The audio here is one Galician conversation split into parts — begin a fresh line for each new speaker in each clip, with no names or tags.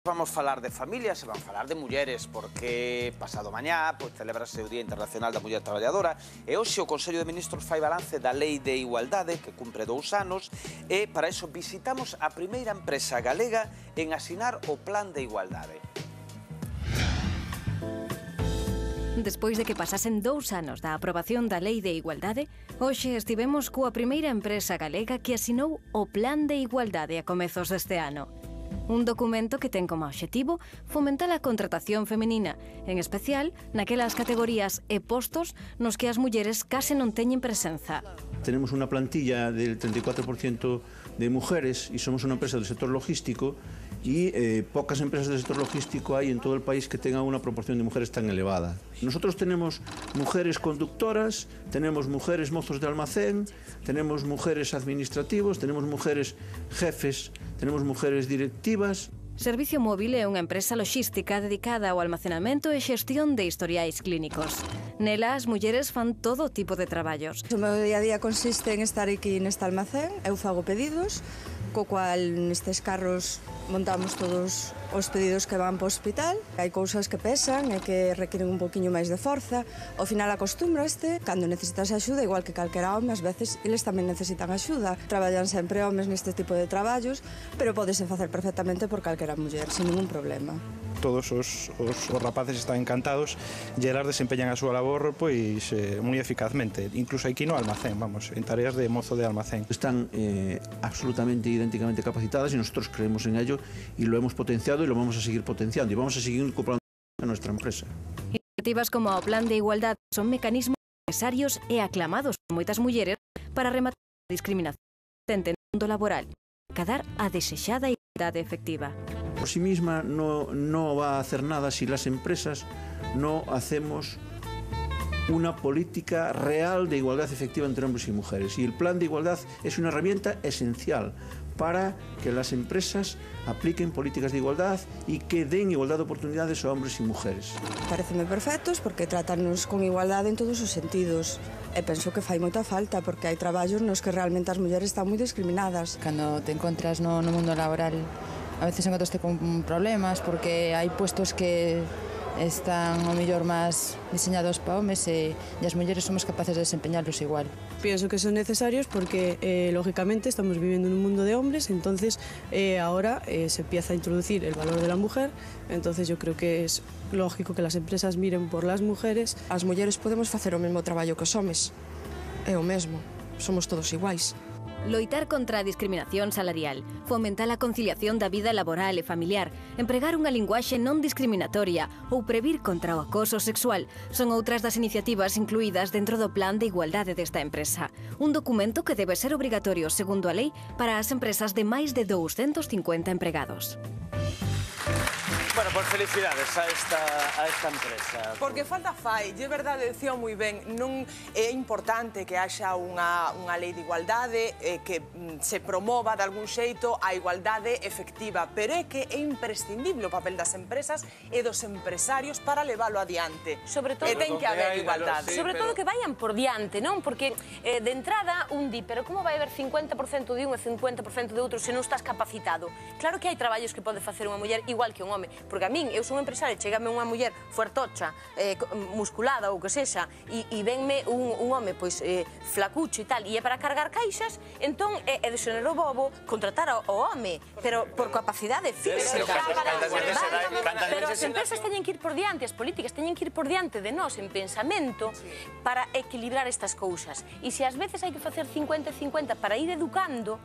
Vamos falar de familias e vamos falar de mulleres, porque pasado mañá celebrase o Día Internacional da Muller Traballadora e hoxe o Consello de Ministros fai balance da Lei de Igualdade, que cumpre 2 anos, e para iso visitamos a primeira empresa galega en asinar o Plan de Igualdade.
Despois de que pasasen 2 anos da aprobación da Lei de Igualdade, hoxe estivemos coa primeira empresa galega que asinou o Plan de Igualdade a comezos deste ano. Un documento que ten como obxectivo fomentar a contratación femenina, en especial naquelas categorías e postos nos que as mulleres case non teñen presenza.
Tenemos una plantilla del 34% de mujeres y somos una empresa del sector logístico y pocas empresas del sector logístico hay en todo el país que tengan una proporción de mujeres tan elevada. Nosotros tenemos mujeres conductoras, tenemos mujeres mozos de almacén, tenemos mujeres administrativos, tenemos mujeres jefes, tenemos mujeres directivas.
Servicio Móvil é unha empresa logística dedicada ao almacenamento e xestión de historiais clínicos. Nela, as mulleres fan todo tipo de traballos.
O meu día a día consiste en estar aquí neste almacén, eu fago pedidos, co cual nestes carros montamos todos os pedidos que van para o hospital. Hai cousas que pesan e que requiren un poquinho máis de forza. Ao final acostúmbraste, cando necesitas axuda, igual que calquera home, ás veces eles tamén necesitan axuda. Traballan sempre homes neste tipo de traballos, pero podese facer perfectamente por calquera muller, sin ningún problema.
Todos os rapaces están encantados e elas desempeñan a súa labor pois moi eficazmente, incluso aquí no almacén, vamos, en tareas de mozo de almacén.
Están absolutamente idénticamente capacitadas y nosotros creemos en ello y lo hemos potenciado y lo vamos a seguir potenciando y vamos a seguir incorporando a nuestra empresa.
Iniciativas como o Plan de Igualdade son mecanismos necesarios e aclamados por moitas mulleres para rematar a discriminación no mundo laboral e cadar a desexada igualdade efectiva.
Por sí misma no va a hacer nada si las empresas no hacemos una política real de igualdad efectiva entre hombres y mujeres. Y el plan de igualdad es una herramienta esencial para que las empresas apliquen políticas de igualdad y que den igualdad de oportunidades a hombres y mujeres.
Pareceme perfectos porque tratanos con igualdade en todos os sentidos. E penso que fai moita falta porque hai traballos nos que realmente as mulleres están moi discriminadas.
Cando te encontras no mundo laboral, a veces encontraste con problemas porque hai puestos que están ao mellor máis diseñados para homes e as mulleres somos capaces de desempeñarlos igual.
Pienso que son necesarios porque, lógicamente, estamos viviendo en un mundo de hombres, entonces ahora se empieza a introducir el valor de la mujer, entonces yo creo que es lógico que las empresas miren por las mujeres.
As mulleres podemos facer o mesmo traballo que os homes. É o mesmo, somos todos iguais.
Loitar contra a discriminación salarial, fomentar a conciliación da vida laboral e familiar, empregar unha linguaxe non discriminatoria ou previr contra o acoso sexual son outras das iniciativas incluídas dentro do Plan de Igualdade desta empresa. Un documento que debe ser obrigatorio, segundo a lei, para as empresas de máis de 250 empregados.
Bueno, pues felicidades a esta empresa.
Porque falta fai, de verdade, decía moi ben, non é importante que haxa unha lei de igualdade que se promova de algún xeito a igualdade efectiva, pero é que é imprescindible o papel das empresas e dos empresarios para leválo adiante.
Sobre todo,
e ten que haber igualdade.
Sobre todo que vayan por diante, non? Porque de entrada un di, pero como vai haber 50% de un e 50% de outro se non estás capacitado? Claro que hai traballos que pode facer unha muller igual que un home. Porque a min, eu son empresaria, chegame unha muller fuertocha, musculada ou que sexa, e venme un home pois flacucho e tal, e é para cargar caixas, entón é de xénero bobo contratar ao home, pero por capacidade física. Pero as empresas teñen que ir por diante, as políticas teñen que ir por diante de nós en pensamento para equilibrar estas cousas. E se ás veces hai que facer 50-50 para ir educando,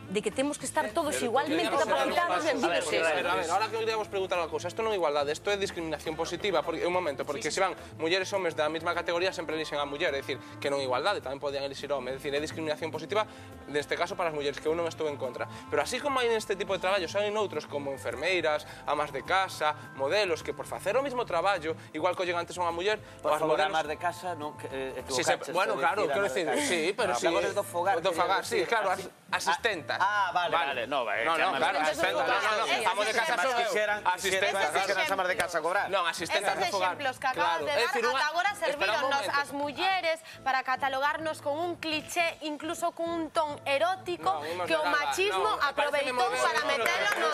de que temos que estar todos igualmente capacitados en vidas.
A ver, ahora que queríamos preguntar unha cousa, isto non é igualdade, isto é discriminación positiva, porque un momento, porque se van mulleres e homes da mesma categoría sempre elixen a muller, é dicir, que non é igualdade, tamén podían elixir homes, é dicir, é discriminación positiva, neste caso para as mulleres, que eu non estou en contra. Pero así como hai neste tipo de traballos, hai noutros como enfermeiras, amas de casa, modelos, que por facer o mismo traballo, igual que collen antes unha muller,
por favor, amas de casa, non equivocaches.
Bueno, claro, quero dicir, sí, pero sí.
Do fogar,
sí, claro, Asistentas.
Ah, vale. No,
claro, asistentas. No, amo de casa son asistentas.
Quixeran amas de casa cobrar.
Non, asistentas de fogar.
Exemplos que acabas de dar, ata agora servironnos as mulleres para catalogarnos con un cliché, incluso con un ton erótico, que o machismo aproveitou para metelo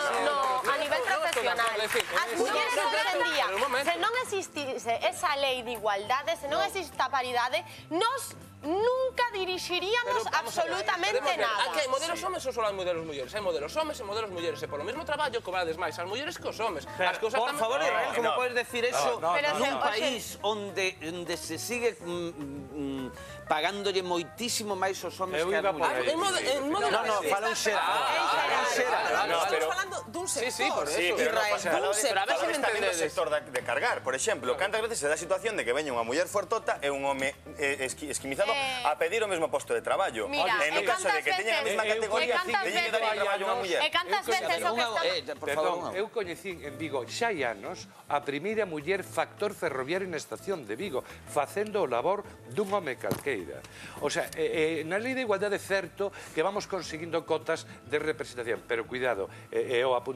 a nivel profesional. As mulleres hoxe en día, se non existise esa lei de igualdade, se non existe a paridade, nos nunca dirixiríamos absolutamente nada.
Aquí hai modelos homes ou só hai modelos mulleres? Hai modelos homes e modelos mulleres, e polo mesmo traballo cobrades máis as mulleres que os homes.
Por favor, Israel, como podes decir eso nun país onde se sigue pagándolle moitísimo máis aos homes que as mulleres? No, fala un xera.
Estamos falando dun sector.
Israel, dun sector. Tamén do sector de cargar, por exemplo. Cantas veces se dá a situación de que veña unha muller fuertota e un home esquimizado a pedir o mesmo posto de traballo. E no caso de que teñan a mesma categoría, teñen que darlle traballo a unha muller.
E cantas veces o que está...
Perdón, eu coñecín en Vigo xa hai anos a primeira muller factor ferroviario na estación de Vigo, facendo o labor dun home calqueira. O sea, na lei de igualdade é certo que vamos conseguindo cotas de representación, pero cuidado, eu apuntaba